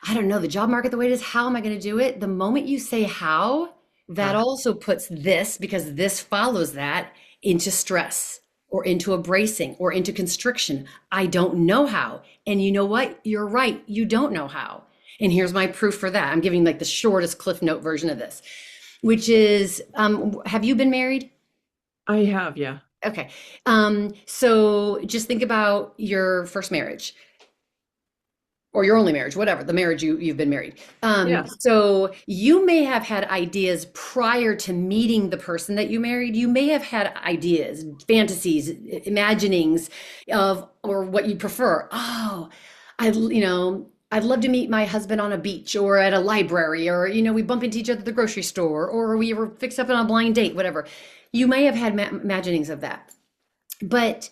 I don't know, the job market the way it is, how am I going to do it? The moment you say how, that Ah, also puts this, because this follows that, into stress or into a bracing or into constriction. I don't know how. And you know what? You're right. You don't know how. And here's my proof for that. I'm giving like the shortest Cliff Note version of this, which is, have you been married? I have, yeah. Okay. So just think about your first marriage or your only marriage, whatever, the marriage you've been married. Yes. So you may have had ideas prior to meeting the person that you married. You may have had ideas, fantasies, imaginings of or what you prefer. Oh, I'd love to meet my husband on a beach or at a library, or we bump into each other at the grocery store, or we were fixed up on a blind date, whatever. You may have had imaginings of that, but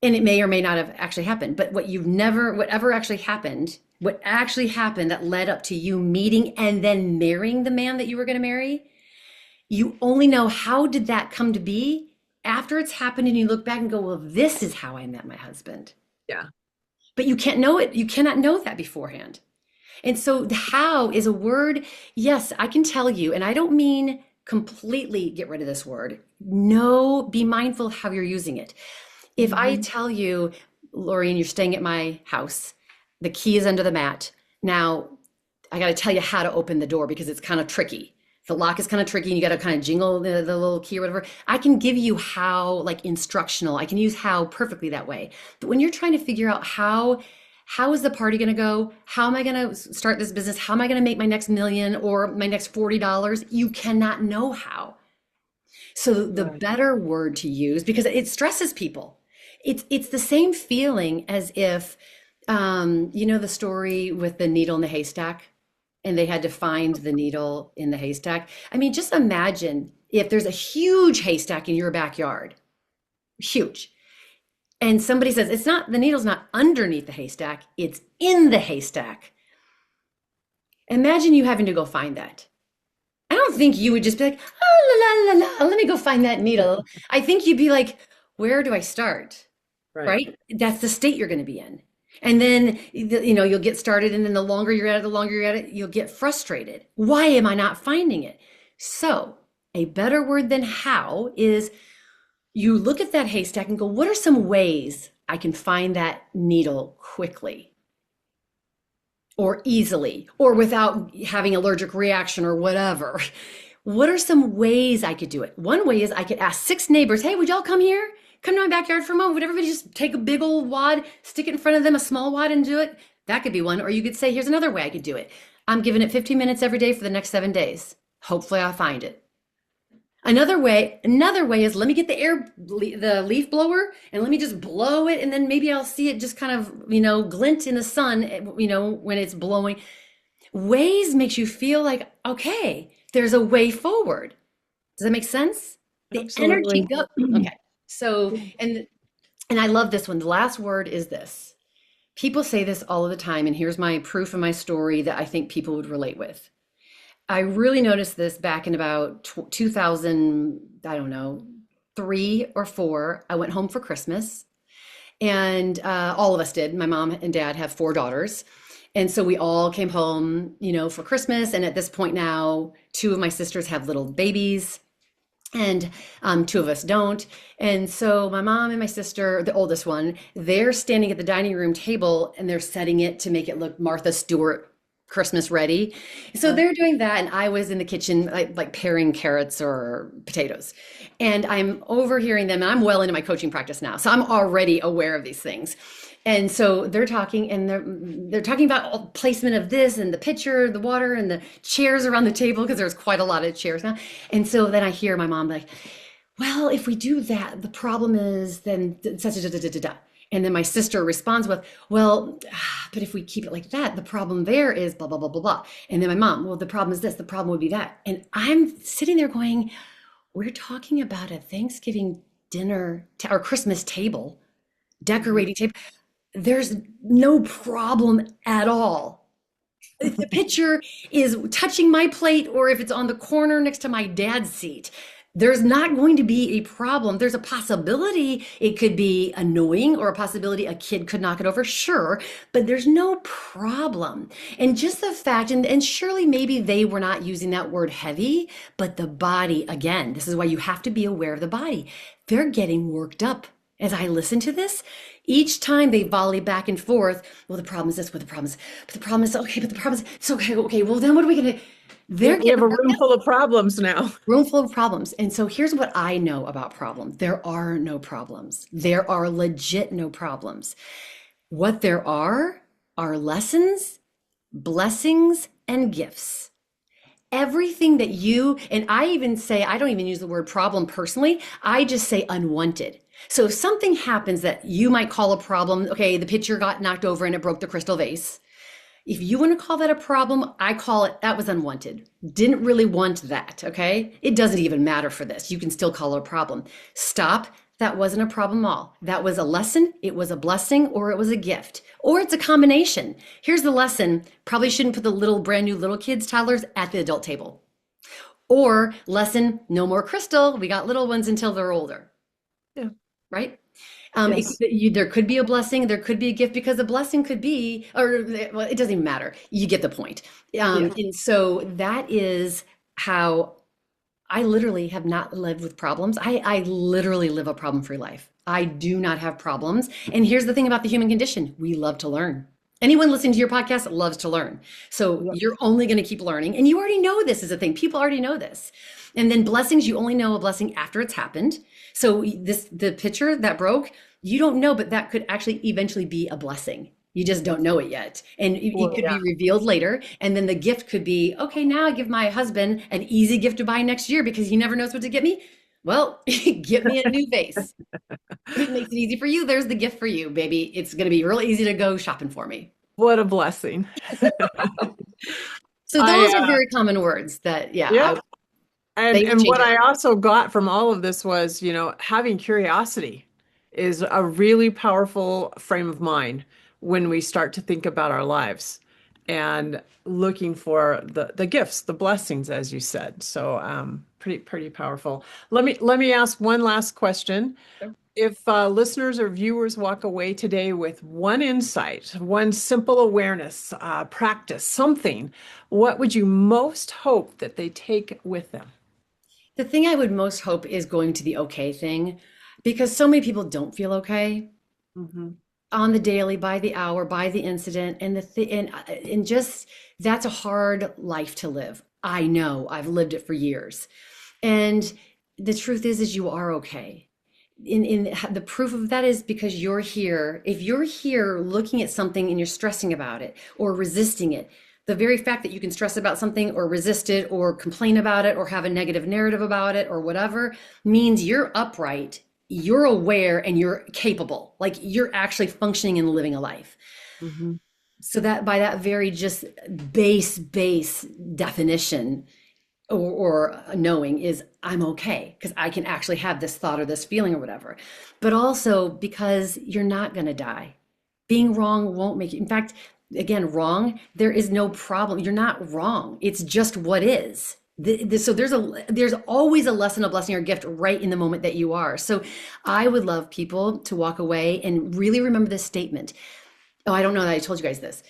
and it may or may not have actually happened. But whatever what actually happened that led up to you meeting and then marrying the man that you were going to marry, you only know how did that come to be after it's happened, and you look back and go, well, this is how I met my husband. Yeah. But you can't know it. You cannot know that beforehand. And so the how is a word. Yes, I can tell you, and I don't mean completely get rid of this word. No, be mindful of how you're using it. If I Hmm. tell you, Laureen, you're staying at my house, the key is under the mat. Now, I got to tell you how to open the door because it's kind of tricky. The lock is kind of tricky and you got to kind of jingle the little key or whatever. I can give you how, like instructional. I can use how perfectly that way. But when you're trying to figure out how is the party going to go? How am I going to start this business? How am I going to make my next million or my next $40? You cannot know how. So the Right. better word to use, because it stresses people. It's the same feeling as if the story with the needle in the haystack, and they had to find the needle in the haystack. I mean, just imagine if there's a huge haystack in your backyard, huge, and somebody says it's not the needle's not underneath the haystack, it's in the haystack. Imagine you having to go find that. I don't think you would just be like, oh, la, la, la, la, let me go find that needle. I think you'd be like, where do I start? Right. Right? That's the state you're going to be in. And then, you'll get started. And then the longer you're at it, you'll get frustrated. Why am I not finding it? So, a better word than how is you look at that haystack and go, what are some ways I can find that needle quickly or easily or without having allergic reaction or whatever? What are some ways I could do it? One way is I could ask 6 neighbors, hey, would y'all come here? Come to my backyard for a moment. Would everybody just take a big old wad, stick it in front of them, a small wad, and do it? That could be one. Or you could say, here's another way I could do it. I'm giving it 15 minutes every day for the next 7 days. Hopefully I'll find it. Another way is let me get the leaf blower and let me just blow it, and then maybe I'll see it just kind of, glint in the sun, when it's blowing. Ways makes you feel like, okay, there's a way forward. Does that make sense? The energy Absolutely. go. Okay. So, and I love this one. The last word is this. People say this all of the time, and here's my proof of my story that I think people would relate with. I really noticed this back in about 2000, I don't know, 3 or 4. I went home for Christmas, and all of us did. My mom and dad have 4 daughters, And so we all came home, for Christmas. And at this point now, two of my sisters have little babies and two of us don't. And so my mom and my sister, the oldest one, they're standing at the dining room table and they're setting it to make it look Martha Stewart Christmas ready. So Uh, they're doing that, and I was in the kitchen like paring carrots or potatoes. And I'm overhearing them, and I'm well into my coaching practice now. So I'm already aware of these things. And so they're talking, and they're talking about placement of this and the pitcher, the water, and the chairs around the table because there's quite a lot of chairs now. And so then I hear my mom like, "Well, if we do that, the problem is then such a da da da da da." And then my sister responds with, "Well, but if we keep it like that, the problem there is blah blah blah blah blah." And then my mom, "Well, the problem is this. The problem would be that." And I'm sitting there going, "We're talking about a Thanksgiving dinner or Christmas table, mhm. decorating table. There's no problem at all. If the pitcher is touching my plate or if it's on the corner next to my dad's seat, there's not going to be a problem. There's a possibility it could be annoying or a possibility a kid could knock it over, sure, but there's no problem." And just the fact, and surely maybe they were not using that word heavy, but the body, again, this is why you have to be aware of the body. They're getting worked up. As I listen to this, each time they volley back and forth, "Well, the problem is this, well, the problem is, but the problem is, okay, but the problem is, it's okay, okay, well, then what are we gonna?" Yeah, They're we have getting a room full of problems now. room full of problems. And so here's what I know about problems. There are no problems. There are legit no problems. What there are lessons, blessings, and gifts. Everything that you, and I even say, I don't even use the word problem personally. I just say unwanted. So if something happens that you might call a problem, okay, the pitcher got knocked over and it broke the crystal vase. If you want to call that a problem, I call it that was unwanted. Didn't really want that, okay? It doesn't even matter for this. You can still call it a problem. Stop. That wasn't a problem at all. That was a lesson, it was a blessing, or it was a gift, or it's a combination. Here's the lesson. Probably shouldn't put the little brand new little kids, toddlers at the adult table. Or lesson, no more crystal. We got little ones until they're older, Yeah. right? Yes. There could be a blessing, there could be a gift because a blessing could be, or well, it doesn't even matter. You get the point. Yeah. And so that is how I literally have not lived with problems. I literally live a problem-free life. I do not have problems. And here's the thing about the human condition. We love to learn. Anyone listening to your podcast loves to learn. So Yep. you're only going to keep learning. And you already know this is a thing. People already know this. And then blessings, you only know a blessing after it's happened. So the picture that broke, you don't know, but that could actually eventually be a blessing. You just don't know it yet. And it Well, could yeah. be revealed later. And then the gift could be, okay, now I give my husband an easy gift to buy next year because he never knows what to get me. Well, get me a new vase. If it makes it easy for you, there's the gift for you, baby. It's going to be real easy to go shopping for me. What a blessing. So I those are very common words that, yeah, Yeah. they would And change what it. I also got from all of this was, having curiosity is a really powerful frame of mind when we start to think about our lives and looking for the gifts, the blessings, as you said. So pretty powerful. Let me ask one last question. If listeners or viewers walk away today with one insight, one simple awareness, practice, something, what would you most hope that they take with them? The thing I would most hope is going to the okay thing because so many people don't feel okay Hmm. on the daily, by the hour, by the incident, and and just that's a hard life to live. I know, I've lived it for years. And the truth is you are okay. In the proof of that is because you're here. If you're here looking at something and you're stressing about it or resisting it, the very fact that you can stress about something or resist it or complain about it or have a negative narrative about it or whatever means you're upright, you're aware, and you're capable. Like you're actually functioning and living a life. Hmm. So that by that very just base definition, or knowing is I'm okay because I can actually have this thought or this feeling or whatever. But also because you're not going to die. Being wrong won't make you, in fact, again, wrong, there is no problem. You're not wrong. It's just what is. So there's always a lesson, a blessing, or a gift right in the moment that you are. So I would love people to walk away and really remember this statement. Oh, I don't know that I told you guys this.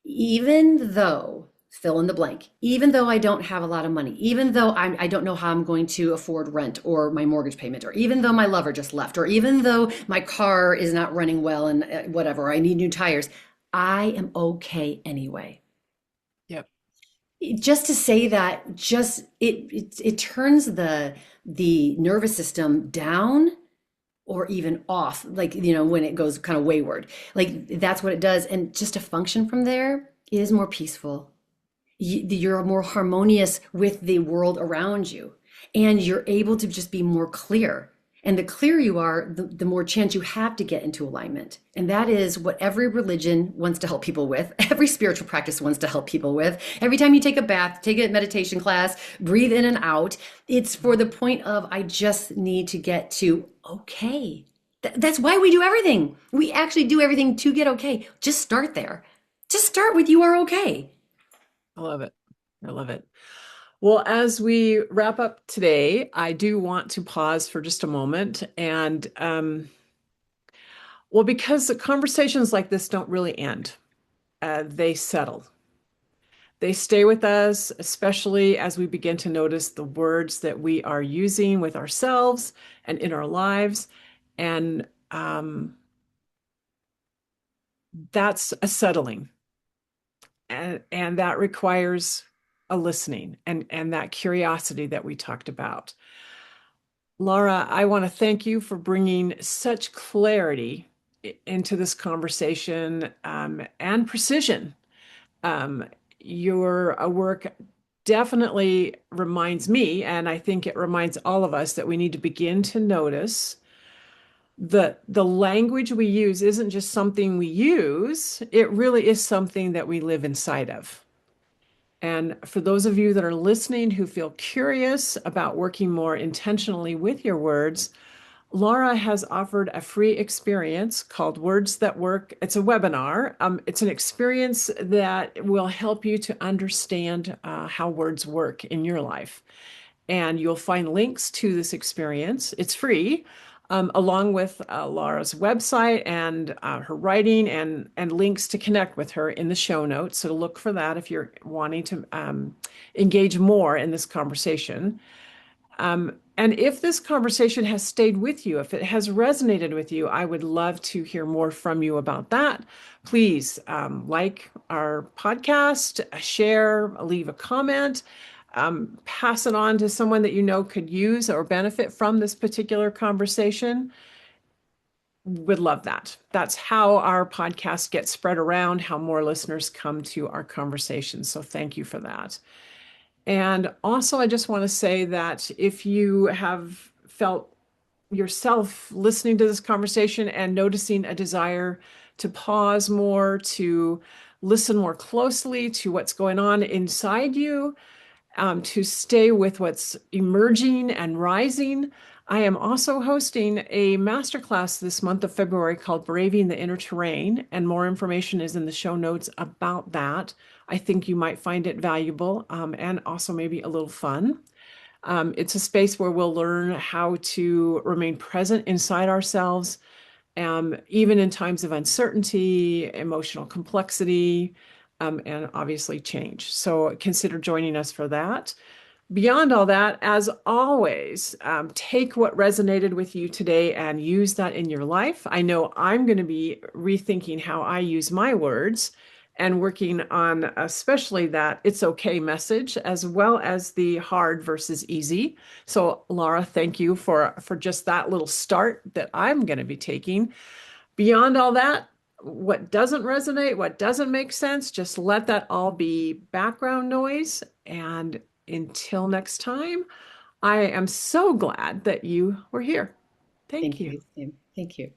Even though, fill in the blank, even though I don't have a lot of money, even though I don't know how I'm going to afford rent or my mortgage payment, or even though my lover just left, or even though my car is not running well and whatever, I need new tires, I am okay anyway. Yep. Just to say that, just it turns the nervous system down or even off, like, when it goes kind of wayward. Like, that's what it does. And just to function from there is more peaceful. You're more harmonious with the world around you, and you're able to just be more clear. And the clearer you are, the more chance you have to get into alignment. And that is what every religion wants to help people with. Every spiritual practice wants to help people with. Every time you take a bath, take a meditation class, breathe in and out, it's for the point of, I just need to get to okay. That's why we do everything. We actually do everything to get okay. Just start there. Just start with you are okay. I love it. I love it. Well, as we wrap up today, I do want to pause for just a moment and well, because the conversations like this don't really end, they settle. They stay with us, especially as we begin to notice the words that we are using with ourselves and in our lives. And that's a settling. And that requires a listening and that curiosity that we talked about. Laura, I want to thank you for bringing such clarity into this conversation and precision. Um, your work definitely reminds me, and I think it reminds all of us, that we need to begin to notice that the language we use isn't just something we use, it really is something that we live inside of. And for those of you that are listening who feel curious about working more intentionally with your words, Laura has offered a free experience called Words That Work. It's a webinar. It's an experience that will help you to understand how words work in your life. And you'll find links to this experience. It's free, along with Laura's website and her writing and links to connect with her in the show notes. So look for that if you're wanting to engage more in this conversation. And if this conversation has stayed with you, if it has resonated with you, I would love to hear more from you about that. Please like our podcast, share, leave a comment, pass it on to someone that you know could use or benefit from this particular conversation. Would love that. That's how our podcast gets spread around, how more listeners come to our conversations. So thank you for that. And also, I just want to say that if you have felt yourself listening to this conversation and noticing a desire to pause more, to listen more closely to what's going on inside you, to stay with what's emerging and rising, I am also hosting a masterclass this month of February called Braving the Inner Terrain, and more information is in the show notes about that. I think you might find it valuable and also maybe a little fun. It's a space where we'll learn how to remain present inside ourselves, even in times of uncertainty, emotional complexity, and obviously change. So consider joining us for that. Beyond all that, as always, take what resonated with you today and use that in your life. I know I'm going to be rethinking how I use my words and working on especially that it's okay message, as well as the hard versus easy. So Laura, thank you for just that little start that I'm going to be taking. Beyond all that, what doesn't resonate, what doesn't make sense, just let that all be background noise. And until next time, I am so glad that you were here. Thank Thank you. you. Thank you.